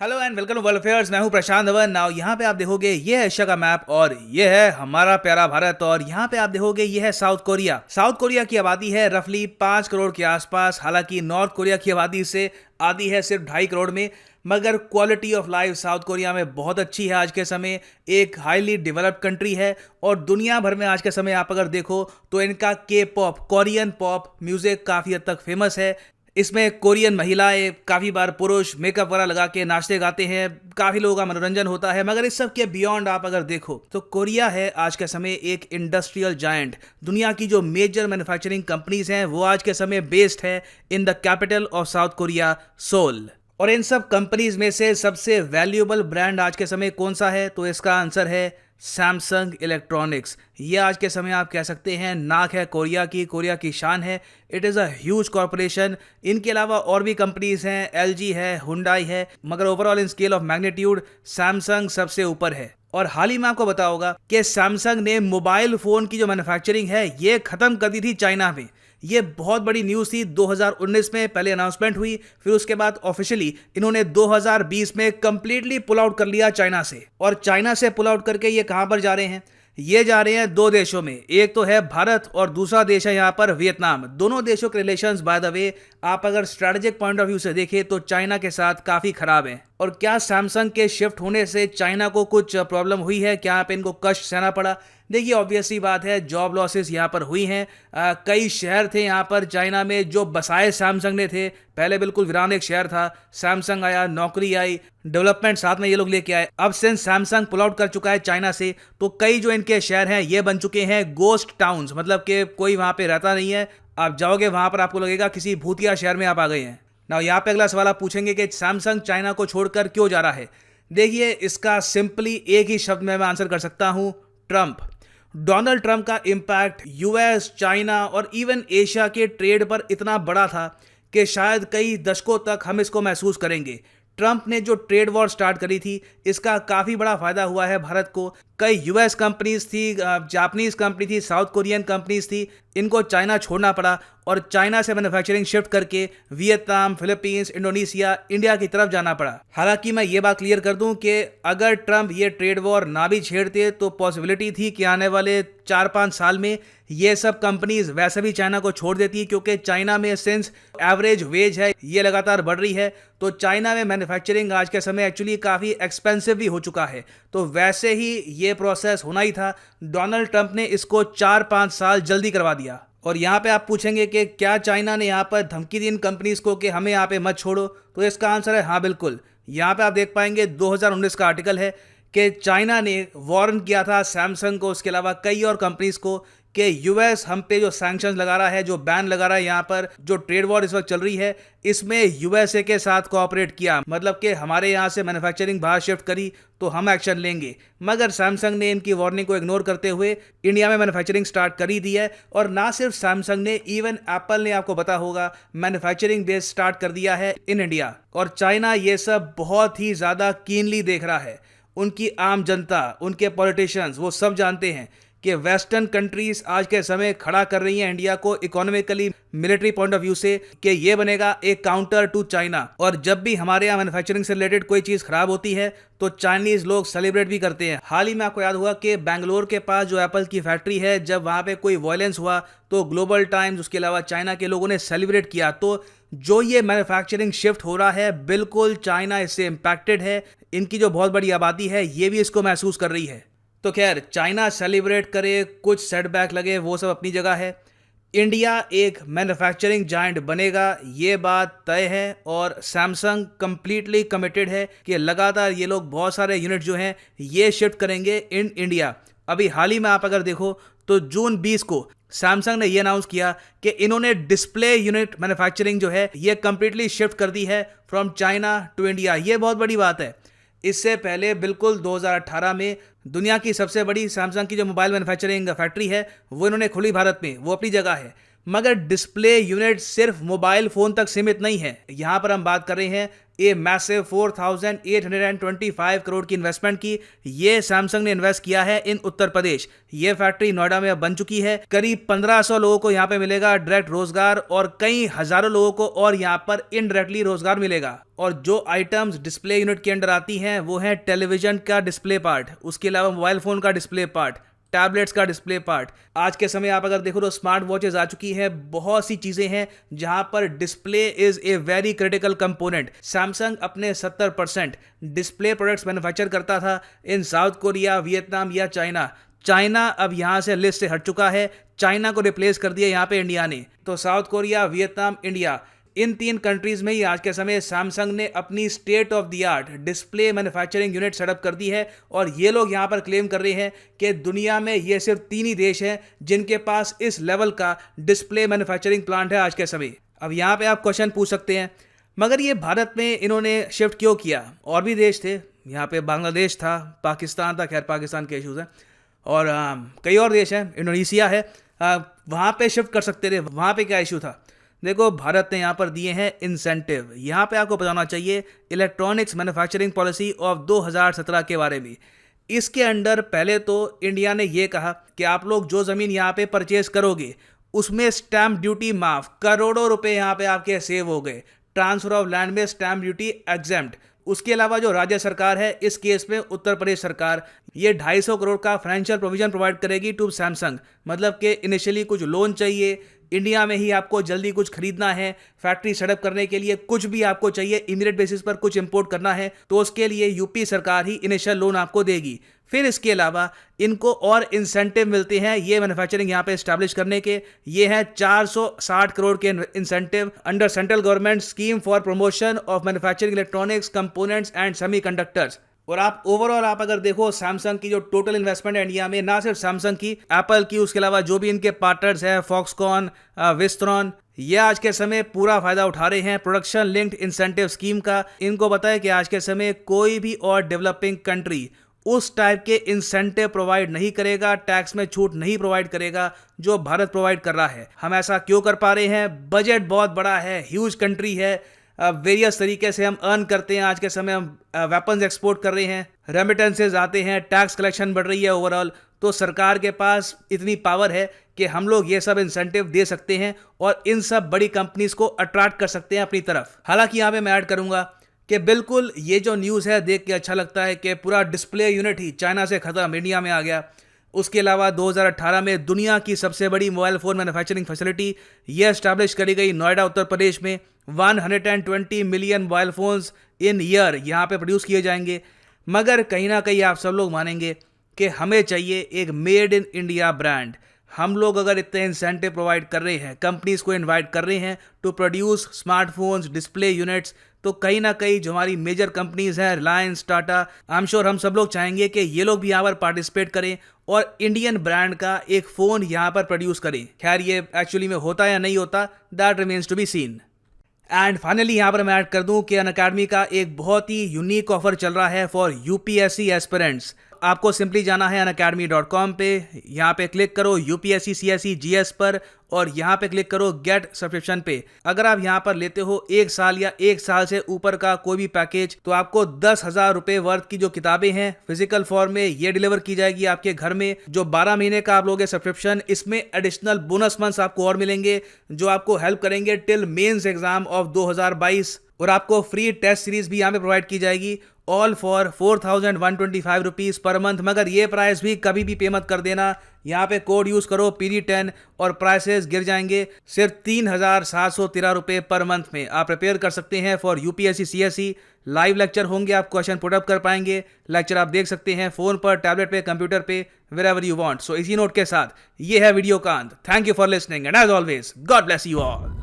Hello and welcome to world affairs. मैं हूं प्रशांत Dhawan. Now यहाँ पे आप देखोगे ये है एशिया का मैप और ये है हमारा प्यारा भारत। और यहाँ पे आप देखोगे ये है साउथ कोरिया। साउथ कोरिया की आबादी है रफली 5 करोड़ के आसपास। हालांकि नॉर्थ कोरिया की आबादी से आधी है सिर्फ 2.5 करोड़ में, मगर quality of life south Korea में बहुत अच्छी है। आज के समय एक हाईली डेवलप्ड कंट्री है और दुनिया भर में आज के समय आप अगर देखो तो इनका के पॉप, कोरियन पॉप म्यूजिक काफ़ी हद तक फेमस है। इसमें कोरियन महिलाएं, काफ़ी बार पुरुष मेकअप वगैरह लगा के नाचते गाते हैं, काफ़ी लोगों का मनोरंजन होता है। मगर इस सब के बियॉन्ड आप अगर देखो तो कोरिया है आज के समय एक इंडस्ट्रियल जायंट। दुनिया की जो मेजर मैन्युफैक्चरिंग कंपनीज हैं वो आज के समय बेस्ड है in the capital of South Korea, Seoul. और इन सब कंपनीज में से सबसे वैल्यूएबल ब्रांड आज के समय कौन सा है, तो इसका आंसर है सैमसंग इलेक्ट्रॉनिक्स। ये आज के समय आप कह सकते हैं नाक है कोरिया की शान है। It is a huge corporation. इनके अलावा और भी कंपनीज हैं, एलजी है, हुंडई है, मगर overall in scale of magnitude Samsung सबसे ऊपर है। और हाल ही में आपको पता होगा कि सैमसंग ने मोबाइल फोन की जो मैन्युफैक्चरिंग है ये खत्म कर दी थी चाइना में। ये बहुत बड़ी न्यूज़ थी। 2019 में पहले अनाउंसमेंट हुई, फिर उसके बाद ऑफिशियली इन्होंने 2020 में कंप्लीटली पुल आउट कर लिया चाइना से। और चाइना से पुल आउट करके ये कहां पर जा रहे हैं? ये जा रहे हैं दो देशों में, एक तो है भारत और दूसरा देश है यहाँ पर वियतनाम। दोनों देशों के रिलेशंस बाय द वे आप अगर स्ट्रैटेजिक पॉइंट ऑफ व्यू से देखें तो चाइना के साथ काफ़ी खराब हैं। और क्या सैमसंग के शिफ्ट होने से चाइना को कुछ प्रॉब्लम हुई है? क्या यहाँ पे इनको कष्ट सहना पड़ा? देखिए ऑब्वियस सी बात है, जॉब लॉसेस यहाँ पर हुई हैं। कई शहर थे यहाँ पर चाइना में जो बसाए सैमसंग ने थे। पहले बिल्कुल वीरान एक शहर था, सैमसंग आया, नौकरी आई, डेवलपमेंट साथ में ये लोग लेके आए। अब सिंस सैमसंग पुल आउट कर चुका है चाइना से तो कई जो इनके शहर हैं ये बन चुके हैं गोस्ट टाउन्स, मतलब कि कोई वहाँ पे रहता नहीं है। आप जाओगे वहाँ पर आपको लगेगा किसी भूतिया शहर में आप आ गए हैं ना। यहाँ पे अगला सवाल आप पूछेंगे कि सैमसंग चाइना को छोड़कर क्यों जा रहा है। देखिए इसका सिंपली एक ही शब्द में मैं आंसर कर सकता हूँ, ट्रंप। डोनाल्ड ट्रंप का इम्पैक्ट यूएस, चाइना और इवन एशिया के ट्रेड पर इतना बड़ा था कि शायद कई दशकों तक हम इसको महसूस करेंगे। ट्रंप ने जो ट्रेड वॉर स्टार्ट करी थी इसका काफ़ी बड़ा फायदा हुआ है भारत को। कई यूएस कंपनीज थी, जापानीज कंपनी थी, साउथ कोरियन कंपनीज थी, इनको चाइना छोड़ना पड़ा और चाइना से मैन्युफैक्चरिंग शिफ्ट करके वियतनाम, फिलीपींस, इंडोनेशिया, इंडिया की तरफ जाना पड़ा। हालांकि मैं ये बात क्लियर कर दूं कि अगर ट्रंप ये ट्रेड वॉर ना भी छेड़ते तो पॉसिबिलिटी थी कि आने वाले 4-5 साल में ये सब कंपनीज वैसे भी चाइना को छोड़ देती, क्योंकि चाइना में सिंस एवरेज वेज है ये लगातार बढ़ रही है तो चाइना में मैन्युफैक्चरिंग आज के समय एक्चुअली काफ़ी एक्सपेंसिव भी हो चुका है। तो वैसे ही ये प्रोसेस होना ही था। डोनाल्ड ट्रंप ने इसको 4-5 साल जल्दी करवा दिया। और यहाँ पे आप पूछेंगे कि क्या चाइना ने यहाँ पर धमकी दी इन कंपनीज को कि हमें यहाँ पे मत छोड़ो, तो इसका आंसर है हाँ बिल्कुल। यहाँ पे आप देख पाएंगे 2019 का आर्टिकल है कि चाइना ने वार्न किया था सैमसंग को, उसके अलावा कई और कंपनीज को, कि यूएस हम पे जो सैंक्शंस लगा रहा है, जो बैन लगा रहा है, यहाँ पर जो ट्रेड वॉर इस वक्त चल रही है इसमें यूएसए के साथ कोऑपरेट किया, मतलब कि हमारे यहाँ से मैन्युफैक्चरिंग बाहर शिफ्ट करी तो हम एक्शन लेंगे। मगर सैमसंग ने इनकी वार्निंग को इग्नोर करते हुए इंडिया में मैन्युफैक्चरिंग स्टार्ट कर ही दी है। और ना सिर्फ सैमसंग ने, इवन एप्पल ने, आपको पता होगा, मैन्युफैक्चरिंग बेस स्टार्ट कर दिया है इन इंडिया। और चाइना ये सब बहुत ही ज़्यादा कीनली देख रहा है। उनकी आम जनता, उनके पॉलिटिशियंस, वो सब जानते हैं कि वेस्टर्न कंट्रीज आज के समय खड़ा कर रही हैं इंडिया को economically, military point of view से, कि ये बनेगा एक काउंटर टू चाइना। और जब भी हमारे यहाँ मैन्युफैक्चरिंग से रिलेटेड कोई चीज़ खराब होती है तो चाइनीज लोग सेलिब्रेट भी करते हैं। हाल ही में आपको याद हुआ कि बेंगलोर के पास जो एप्पल की फैक्ट्री है, जब वहाँ पे कोई वायलेंस हुआ तो ग्लोबल टाइम्स, उसके अलावा चाइना के लोगों ने सेलिब्रेट किया। तो जो ये मैन्युफैक्चरिंग शिफ्ट हो रहा है बिल्कुल चाइना इससे इम्पैक्टेड है। इनकी जो बहुत बड़ी आबादी है ये भी इसको महसूस कर रही है। तो खैर, चाइना सेलिब्रेट करे, कुछ सेटबैक लगे, वो सब अपनी जगह है। इंडिया एक मैन्युफैक्चरिंग जायंट बनेगा ये बात तय है। और सैमसंग कंप्लीटली कमिटेड है कि लगातार ये लोग बहुत सारे यूनिट जो हैं ये शिफ्ट करेंगे इन इंडिया। अभी हाल ही में आप अगर देखो तो जून 20 को सैमसंग ने ये अनाउंस किया कि इन्होंने डिस्प्ले यूनिट मैन्युफैक्चरिंग जो है ये कंप्लीटली शिफ्ट कर दी है फ्रॉम चाइना टू इंडिया। ये बहुत बड़ी बात है। इससे पहले बिल्कुल 2018 में दुनिया की सबसे बड़ी सैमसंग की जो मोबाइल मैन्युफैक्चरिंग फैक्ट्री है वो इन्होंने खोली भारत में, वो अपनी जगह है। मगर डिस्प्ले यूनिट सिर्फ मोबाइल फ़ोन तक सीमित नहीं है। यहाँ पर हम बात कर रहे हैं ए मैसिव 4,825 करोड़ की इन्वेस्टमेंट की। ये सैमसंग ने इन्वेस्ट किया है इन उत्तर प्रदेश। ये फैक्ट्री नोएडा में अब बन चुकी है। करीब 1500 लोगों को यहाँ पे मिलेगा डायरेक्ट रोजगार और कई हजारों लोगों को और यहाँ पर इनडायरेक्टली रोजगार मिलेगा। और जो आइटम्स डिस्प्ले यूनिट के अंदर आती हैं वो है टेलीविजन का डिस्प्ले पार्ट, उसके अलावा मोबाइल फोन का डिस्प्ले पार्ट, टैबलेट्स का डिस्प्ले पार्ट। आज के समय आप अगर देखो तो स्मार्ट वॉचेस आ चुकी है, बहुत सी चीजें हैं जहां पर display is a very critical component. Samsung अपने 70% डिस्प्ले प्रोडक्ट्स मैन्युफैक्चर करता था इन साउथ कोरिया, वियतनाम या चाइना। चाइना अब यहां से लिस्ट से हट चुका है, चाइना को रिप्लेस कर दिया यहां पे इंडिया ने। तो साउथ कोरिया, वियतनाम, इंडिया, इन 3 कंट्रीज में ही आज के समय सैमसंग ने अपनी state of the art display manufacturing unit setup कर दी है। और ये लोग यहाँ पर क्लेम कर रहे हैं कि दुनिया में ये सिर्फ 3 ही देश हैं जिनके पास इस लेवल का डिस्प्ले मैन्युफैक्चरिंग प्लांट है आज के समय। अब यहाँ पे आप क्वेश्चन पूछ सकते हैं, मगर ये भारत में इन्होंने शिफ्ट क्यों किया? और भी देश थे, यहाँ पे बांग्लादेश था, पाकिस्तान था, खैर पाकिस्तान के इशूज़ हैं, और कई और देश हैं, इंडोनेशिया है, वहाँ पे शिफ्ट कर सकते थे। वहाँ पे क्या इशू था? देखो, भारत ने यहाँ पर दिए हैं इंसेंटिव। यहाँ पे आपको बताना चाहिए इलेक्ट्रॉनिक्स मैन्युफैक्चरिंग पॉलिसी ऑफ 2017 के बारे में। इसके अंडर पहले तो इंडिया ने ये कहा कि आप लोग जो ज़मीन यहाँ पे परचेज करोगे उसमें स्टैम्प ड्यूटी माफ, करोड़ों रुपए यहाँ पे आपके सेव हो गए। ट्रांसफर ऑफ लैंड में स्टैम्प ड्यूटी एग्जेम्प्ट। उसके अलावा जो राज्य सरकार है, इस केस में उत्तर प्रदेश सरकार, ये 250 करोड़ का फाइनेंशियल प्रोविजन प्रोवाइड करेगी टू सैमसंग। मतलब कि इनिशियली कुछ लोन चाहिए, इंडिया में ही आपको जल्दी कुछ खरीदना है, फैक्ट्री सेटअप करने के लिए कुछ भी आपको चाहिए, इमीडिएट बेसिस पर कुछ इंपोर्ट करना है, तो उसके लिए यूपी सरकार ही इनिशियल लोन आपको देगी। फिर इसके अलावा इनको और इंसेंटिव मिलते हैं ये मैन्युफैक्चरिंग यहाँ पे एस्टैब्लिश करने के। ये है 460 करोड़ के incentive under central government scheme for promotion of manufacturing electronics components and semiconductors. और आप ओवरऑल आप अगर देखो सैमसंग की जो टोटल इन्वेस्टमेंट है इंडिया में, ना सिर्फ सैमसंग की, एप्पल की, उसके अलावा जो भी इनके पार्टनर्स हैं, फॉक्सकॉन, विस्ट्रॉन, ये आज के समय पूरा फायदा उठा रहे हैं प्रोडक्शन लिंक्ड इंसेंटिव स्कीम का। इनको पता है कि आज के समय कोई भी और डेवलपिंग कंट्री उस टाइप के इंसेंटिव प्रोवाइड नहीं करेगा, टैक्स में छूट नहीं प्रोवाइड करेगा जो भारत प्रोवाइड कर रहा है। हम ऐसा क्यों कर पा रहे हैं? बजट बहुत बड़ा है, ह्यूज कंट्री है, वेरियस तरीके से हम अर्न करते हैं। आज के समय हम वेपन्स एक्सपोर्ट कर रहे हैं, रेमिटेंसेज आते हैं, टैक्स कलेक्शन बढ़ रही है ओवरऑल। तो सरकार के पास इतनी पावर है कि हम लोग ये सब इंसेंटिव दे सकते हैं और इन सब बड़ी कंपनीज को अट्रैक्ट कर सकते हैं अपनी तरफ। हालांकि यहाँ पे मैं ऐड करूंगा कि बिल्कुल ये जो न्यूज़ है देख के अच्छा लगता है कि पूरा डिस्प्ले यूनिट ही चाइना से खत्म, इंडिया में आ गया। उसके अलावा 2018 में दुनिया की सबसे बड़ी मोबाइल फ़ोन मैन्युफैक्चरिंग फैसिलिटी ये एस्टैब्लिश करी गई नोएडा उत्तर प्रदेश में। 120 मिलियन मोबाइल फ़ोन्स इन ईयर यहाँ पे प्रोड्यूस किए जाएंगे। मगर कहीं ना कहीं आप सब लोग मानेंगे कि हमें चाहिए एक मेड इन इंडिया ब्रांड। हम लोग अगर इतने इंसेंटिव प्रोवाइड कर रहे हैं, कंपनीज को इनवाइट कर रहे हैं to produce smartphones, display units, तो कहीं ना कहीं जो हमारी मेजर कंपनीज हैं, Reliance, Tata, I am sure हम सब लोग चाहेंगे कि ये लोग भी यहाँ पर पार्टिसिपेट करें और इंडियन ब्रांड का एक फ़ोन यहाँ पर प्रोड्यूस करें। खैर ये एक्चुअली में होता या नहीं होता, that remains to be seen. And finally यहाँ पर मैं ऐड कर दूं कि अनअकैडमी का एक बहुत ही यूनिक ऑफर चल रहा है फॉर यूपीएससी एस्पिरेंट्स। आपको सिंपली जाना है unacademy.com पे, यहाँ पे क्लिक करो यूपीएससी सीएसई जीएस पर और यहाँ पे क्लिक करो गेट सब्सक्रिप्शन पे। अगर आप यहाँ पर लेते हो 1 साल या 1 साल से ऊपर का कोई भी पैकेज, तो आपको 10,000 रुपये वर्थ की जो किताबें हैं फिजिकल फॉर्म में ये डिलीवर की जाएगी आपके घर में। जो 12 महीने का आप लोगे सब्सक्रिप्शन, इसमें एडिशनल बोनस मंथ्स आपको और मिलेंगे जो आपको हेल्प करेंगे टिल मेंस एग्जाम ऑफ 2022। और आपको फ्री टेस्ट सीरीज भी यहाँ पे प्रोवाइड की जाएगी, all for 4,125 rupees per month. मगर ये प्राइस भी कभी भी पे मत कर देना, यहाँ पे कोड यूज़ करो PD10 और प्राइसेस गिर जाएंगे सिर्फ 3,713 रुपये पर मंथ में। आप प्रिपेयर कर सकते हैं for UPSC CSE. Live lecture होंगे, आप क्वेश्चन पुटअप कर पाएंगे, लेक्चर आप देख सकते हैं फ़ोन पर, टैबलेट पे, कंप्यूटर पे, wherever you want। सो इसी नोट के साथ ये है वीडियो का अंत। Thank you for listening and as always God bless you all.